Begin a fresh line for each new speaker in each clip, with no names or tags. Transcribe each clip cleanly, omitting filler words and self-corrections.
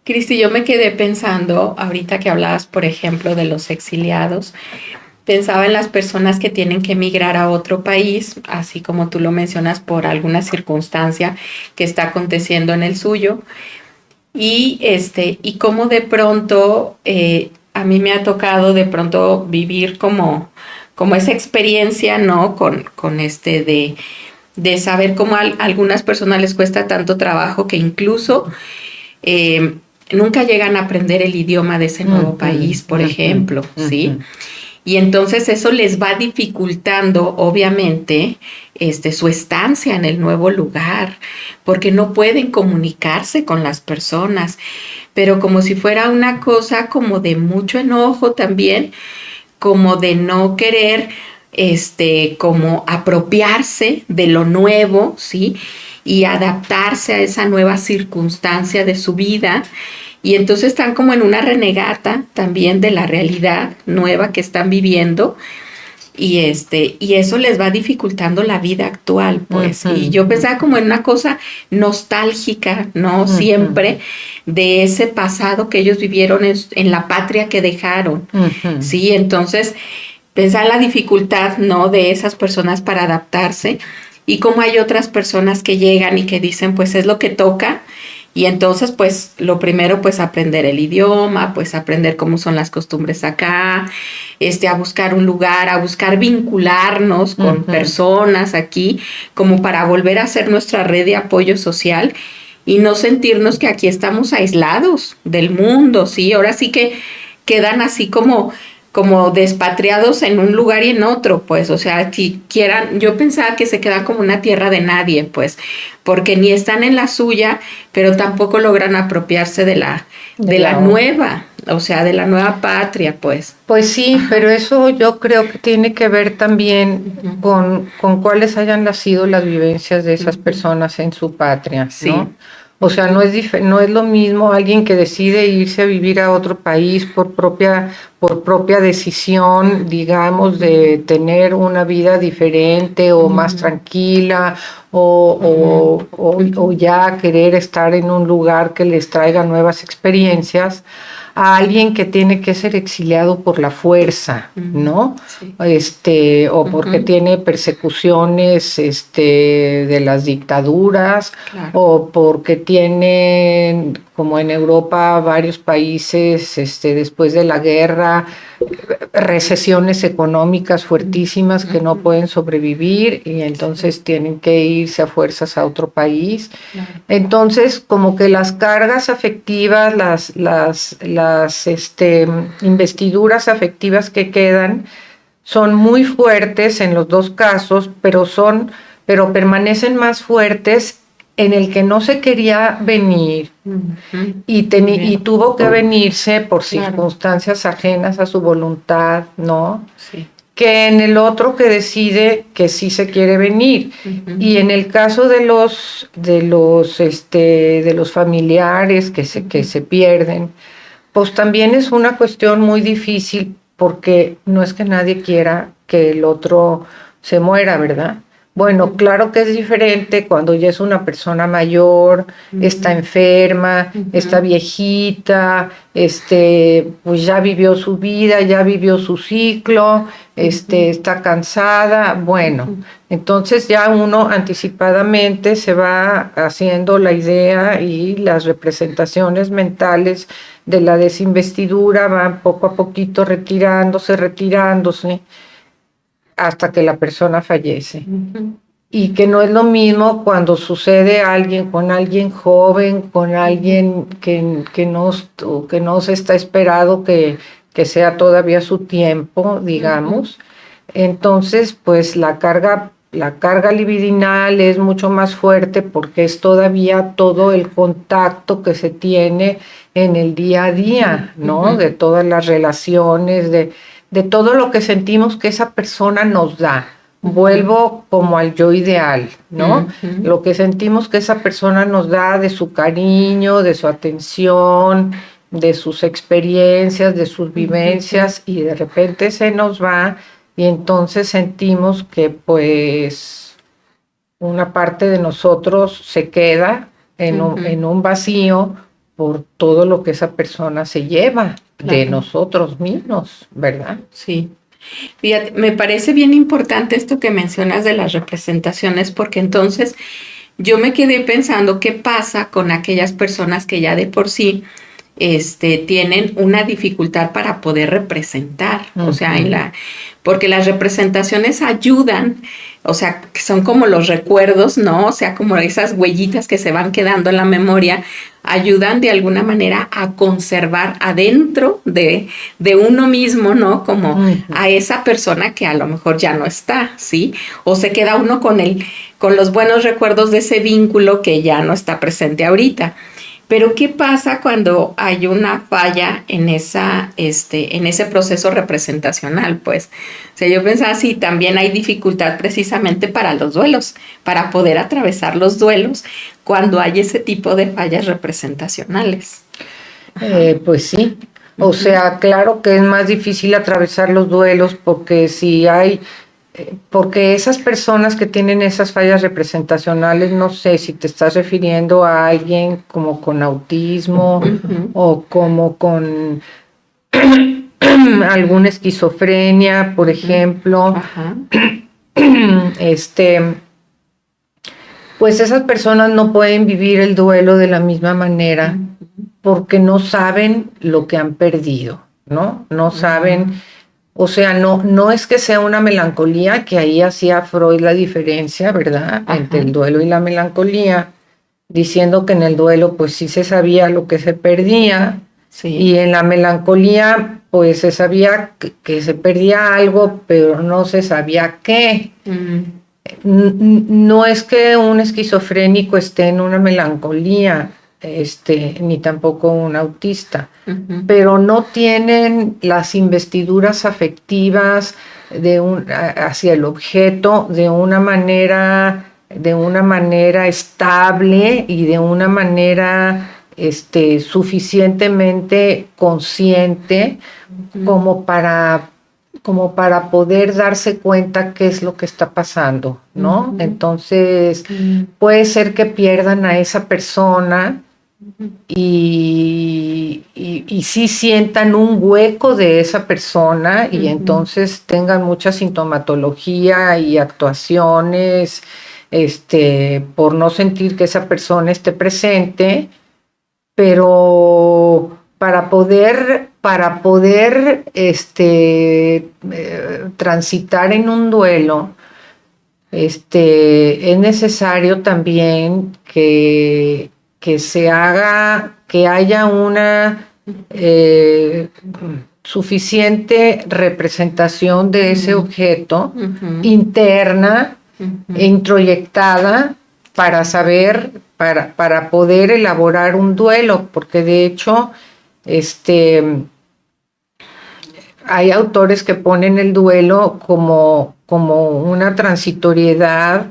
Cristi, yo me quedé pensando, ahorita que hablabas, por ejemplo, de los exiliados, pensaba en las personas que tienen que emigrar a otro país, así como tú lo mencionas, por alguna circunstancia que está aconteciendo en el suyo, y cómo de pronto a mí me ha tocado de pronto vivir como esa experiencia, ¿no? De saber cómo a algunas personas les cuesta tanto trabajo que incluso eh, nunca llegan a aprender el idioma de ese nuevo
Ujú,
país, por
ujú,
ejemplo, ¿sí?
ujú,
Y entonces eso les va dificultando, obviamente, su estancia en el nuevo lugar, porque no pueden comunicarse con las personas, pero como si fuera una cosa como de mucho enojo también, como de no querer, como apropiarse de lo nuevo, ¿sí? Y adaptarse a esa nueva circunstancia de su vida. Y entonces están como en una renegata también de la realidad nueva que están viviendo y eso les va dificultando la vida actual, pues. Y
ujú,
yo pensaba como en una cosa nostálgica, ¿no?
ujú,
Siempre de ese pasado que ellos vivieron en la patria que dejaron,
ujú.
¿sí? Entonces, pensar la dificultad, ¿no? De esas personas para adaptarse y cómo hay otras personas que llegan y que dicen, pues es lo que toca. Y entonces, pues lo primero, pues aprender el idioma, pues aprender cómo son las costumbres acá, a buscar un lugar, a buscar vincularnos con
Ujú.
personas aquí, como para volver a hacer nuestra red de apoyo social y no sentirnos que aquí estamos aislados del mundo, ¿sí? Ahora sí que quedan así como despatriados en un lugar y en otro, pues, o sea, si quieran, yo pensaba que se quedan como una tierra de nadie, pues, porque ni están en la suya, pero tampoco logran apropiarse
De
de la
la otra.
nueva, o sea, de la nueva patria, pues.
Pues sí, pero
Ajá.
eso yo creo que tiene que ver también
Ujú,
con cuáles hayan sido las vivencias de esas
ujú.
personas en su patria,
Sí.
¿no? O sea, no es lo mismo alguien que decide irse a vivir a otro país por propia decisión, digamos, de tener una vida diferente o más
Ujú,
tranquila
ujú,
o ya querer estar en un lugar que les traiga nuevas experiencias a alguien que tiene que ser exiliado por la fuerza,
ujú.
¿no?
Sí.
O porque
Ujú,
tiene persecuciones, de las dictaduras,
claro.
o porque tienen, como en Europa, varios países, después de la guerra, recesiones económicas fuertísimas que no
Ujú,
pueden sobrevivir y
sí,
entonces tienen que irse a fuerzas a otro país.
claro.
Entonces, como que las cargas afectivas, investiduras afectivas que quedan son muy fuertes en los dos casos, pero permanecen más fuertes en el que no se quería venir
Ujú, muy
y
bien.
tuvo que venirse por
Claro.
circunstancias ajenas a su voluntad, ¿no?
Sí.
Que en el otro que decide que sí se quiere venir.
Ujú,
Y en el caso de los familiares que
ujú,
se pierden, pues también es una cuestión muy difícil porque no es que nadie quiera que el otro se muera, ¿verdad? Bueno,
ujú,
claro que es diferente cuando ya es una persona mayor, está
ujú,
enferma, está
ujú,
viejita, pues ya vivió su vida, ya vivió su ciclo,
ujú,
está cansada, bueno,
ujú.
entonces ya uno anticipadamente se va haciendo la idea y las representaciones mentales de la desinvestidura van poco a poquito retirándose hasta que la persona fallece.
Ujú,
Y que no es lo mismo cuando sucede a alguien con alguien joven, con
ujú,
alguien que no se está esperado que sea todavía su tiempo,
ujú,
digamos. Entonces, pues la carga libidinal es mucho más fuerte porque es todavía todo el contacto que se tiene en el día a día, ¿no?
ujú,
De todas las relaciones, de todo lo que sentimos que esa persona nos da.
ujú,
Vuelvo como al yo ideal, ¿no?
ujú,
Lo que sentimos que esa persona nos da de su cariño, de su atención, de sus experiencias, de sus
ujú,
vivencias y de repente se nos va y entonces sentimos que pues una parte de nosotros se queda
ujú,
en un vacío por todo lo que esa persona se lleva de
Claro.
nosotros mismos, ¿verdad?
Sí. Fíjate, me parece bien importante esto que mencionas de las representaciones, porque entonces yo me quedé pensando qué pasa con aquellas personas que ya de por sí tienen una dificultad para poder representar, o sea, porque las representaciones ayudan, o sea, que son como los recuerdos, ¿no? O sea, como esas huellitas que se van quedando en la memoria, ayudan de alguna manera a conservar adentro de uno mismo, ¿no? Como a esa persona que a lo mejor ya no está, ¿sí? O se queda uno con los buenos recuerdos de ese vínculo que ya no está presente ahorita. Pero ¿qué pasa cuando hay una falla en en ese proceso representacional? Pues, o sea, yo pensaba, sí, también hay dificultad precisamente para los duelos, para poder atravesar los duelos cuando hay ese tipo de fallas representacionales.
Pues sí, o sea, claro que es más difícil atravesar los duelos porque si hay, porque esas personas que tienen esas fallas representacionales, no sé si te estás refiriendo a alguien como con autismo
Ujú.
o como con alguna esquizofrenia, por ejemplo,
Ajá.
este, pues esas personas no pueden vivir el duelo de la misma manera porque no saben lo que han perdido, ¿no? No saben, o sea, no es que sea una melancolía, que ahí hacía Freud la diferencia, ¿verdad? Entre
Ajá.
el duelo y la melancolía, diciendo que en el duelo pues sí se sabía lo que se perdía
Sí.
y en la melancolía pues se sabía que se perdía algo, pero no se sabía qué.
Mm.
No es que un esquizofrénico esté en una melancolía, ni tampoco un autista,
Ujú.
pero no tienen las investiduras afectivas hacia el objeto de una manera estable y de una manera suficientemente consciente como para como para poder darse cuenta qué es lo que está pasando, ¿no?
Ujú.
Entonces, puede ser que pierdan a esa persona y sí sientan un hueco de esa persona y
Ujú.
entonces tengan mucha sintomatología y actuaciones, por no sentir que esa persona esté presente, pero para poder transitar en un duelo, es necesario también que haya una suficiente representación de ese objeto
Ujú.
interna e
Ujú.
introyectada para saber, para poder elaborar un duelo, porque de hecho, hay autores que ponen el duelo como una transitoriedad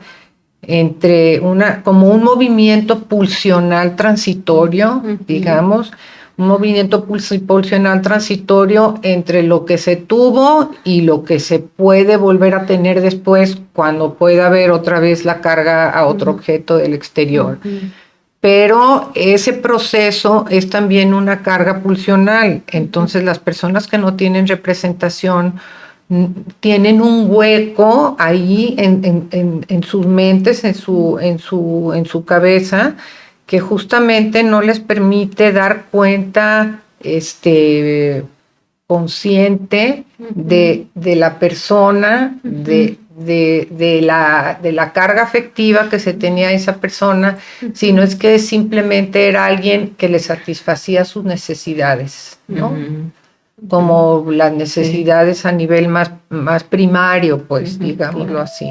como un movimiento pulsional transitorio,
Ujú.
digamos, un movimiento pulsional transitorio entre lo que se tuvo y lo que se puede volver a tener después cuando pueda haber otra vez la carga a otro objeto del exterior.
Ujú.
Pero ese proceso es también una carga pulsional. Entonces las personas que no tienen representación tienen un hueco ahí en sus mentes, en su cabeza, que justamente no les permite dar cuenta consciente de la persona, de la carga afectiva que se tenía esa persona, sino es que simplemente era alguien que le satisfacía sus necesidades, ¿no?
Ujú. Ujú.
Como las
Sí.
necesidades a nivel más primario, pues,
Ujú.
digámoslo
Claro.
así.